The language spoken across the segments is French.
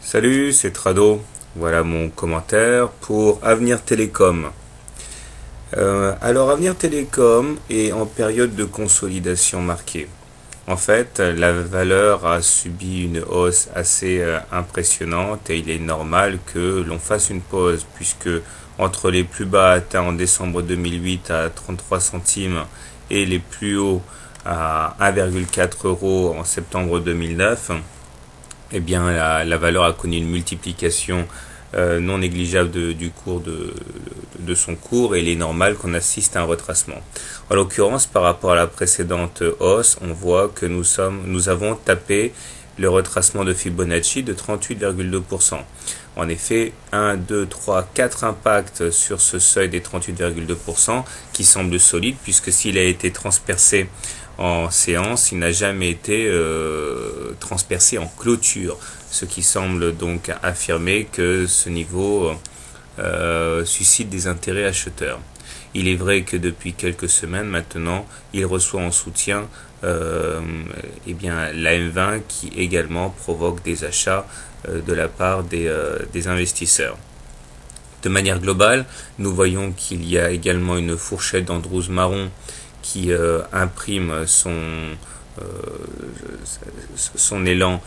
Salut, c'est Trado. Voilà mon commentaire pour Avenir Télécom. Alors Avenir Télécom est en période de consolidation marquée. En fait, la valeur a subi une hausse assez impressionnante et il est normal que l'on fasse une pause puisque entre les plus bas atteints en décembre 2008 à 33 centimes et les plus hauts à 1,4 euros en septembre 2009, eh bien la valeur a connu une multiplication non négligeable du cours de son cours et il est normal qu'on assiste à un retracement. En l'occurrence, par rapport à la précédente hausse, on voit que nous avons tapé le retracement de Fibonacci de 38,2%. En effet, 1, 2, 3, 4 impacts sur ce seuil des 38,2% qui semble solide puisque s'il a été transpercé en séance, il n'a jamais été transpercé en clôture, ce qui semble donc affirmer que ce niveau suscite des intérêts acheteurs. Il est vrai que depuis quelques semaines maintenant, il reçoit en soutien la M20 qui également provoque des achats de la part des investisseurs. De manière globale, nous voyons qu'il y a également une fourchette d'Andrews marron qui imprime son élan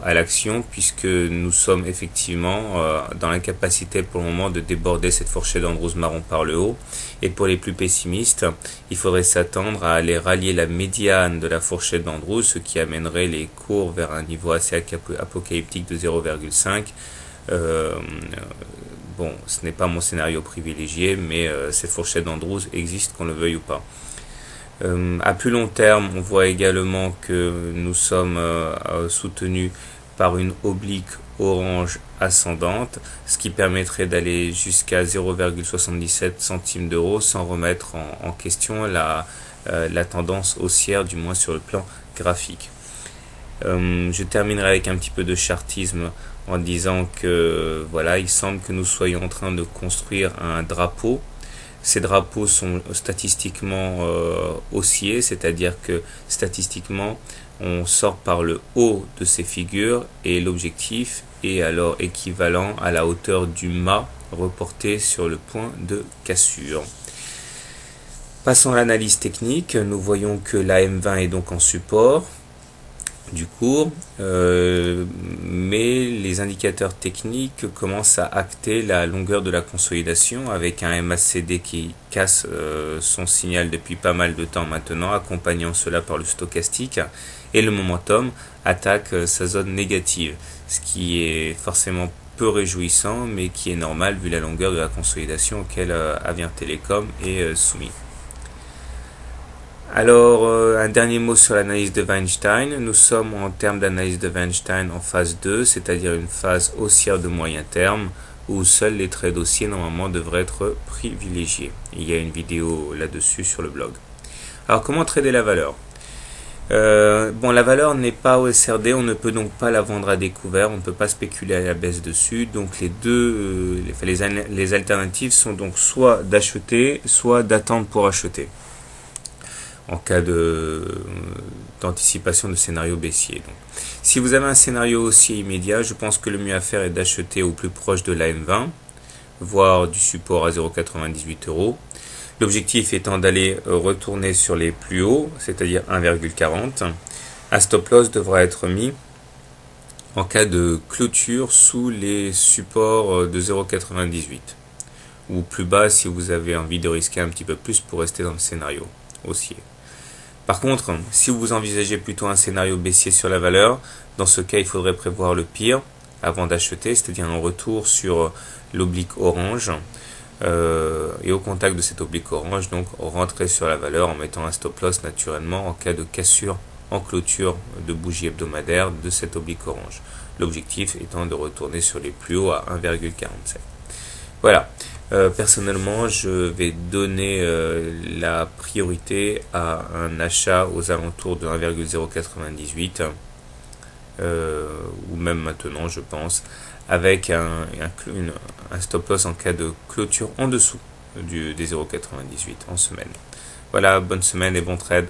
à l'action puisque nous sommes effectivement dans l'incapacité pour le moment de déborder cette fourchette d'Andrews marron par le haut. Et pour les plus pessimistes, il faudrait s'attendre à aller rallier la médiane de la fourchette d'Andrews, ce qui amènerait les cours vers un niveau assez apocalyptique de 0,5. Bon, ce n'est pas mon scénario privilégié, mais cette fourchette d'Andrews existe qu'on le veuille ou pas. À plus long terme, on voit également que nous sommes soutenus par une oblique orange ascendante, ce qui permettrait d'aller jusqu'à 0,77 centimes d'euros sans remettre en question la tendance haussière, du moins sur le plan graphique. Je terminerai avec un petit peu de chartisme en disant que voilà, il semble que nous soyons en train de construire un drapeau. Ces drapeaux sont statistiquement haussiers, c'est-à-dire que statistiquement, on sort par le haut de ces figures et l'objectif est alors équivalent à la hauteur du mât reporté sur le point de cassure. Passons à l'analyse technique, nous voyons que la M20 est donc en support du cours, mais les indicateurs techniques commencent à acter la longueur de la consolidation avec un MACD qui casse son signal depuis pas mal de temps maintenant, accompagnant cela par le stochastique, et le momentum attaque sa zone négative, ce qui est forcément peu réjouissant mais qui est normal vu la longueur de la consolidation auquel Avenir Télécom est soumis. Alors, un dernier mot sur l'analyse de Weinstein. Nous sommes en termes d'analyse de Weinstein en phase 2, c'est-à-dire une phase haussière de moyen terme, où seuls les trades haussiers normalement devraient être privilégiés. Il y a une vidéo là-dessus sur le blog. Alors, comment trader la valeur ? La valeur n'est pas au SRD, on ne peut donc pas la vendre à découvert, on ne peut pas spéculer à la baisse dessus. Donc les alternatives sont donc soit d'acheter, soit d'attendre pour acheter, en cas d'anticipation de scénario baissier. Donc, si vous avez un scénario haussier immédiat, je pense que le mieux à faire est d'acheter au plus proche de la M20, voire du support à 0,98 euros. L'objectif étant d'aller retourner sur les plus hauts, c'est-à-dire 1,40. Un stop loss devra être mis en cas de clôture sous les supports de 0,98 ou plus bas si vous avez envie de risquer un petit peu plus pour rester dans le scénario haussier. Par contre, si vous envisagez plutôt un scénario baissier sur la valeur, dans ce cas, il faudrait prévoir le pire avant d'acheter, c'est-à-dire un retour sur l'oblique orange. Et au contact de cette oblique orange, donc rentrer sur la valeur en mettant un stop loss naturellement en cas de cassure en clôture de bougie hebdomadaire de cette oblique orange. L'objectif étant de retourner sur les plus hauts à 1,47. Voilà. Personnellement, je vais donner la priorité à un achat aux alentours de 1,098 ou même maintenant, je pense, avec un stop loss en cas de clôture en dessous des 0,98 en semaine. Voilà, bonne semaine et bon trade.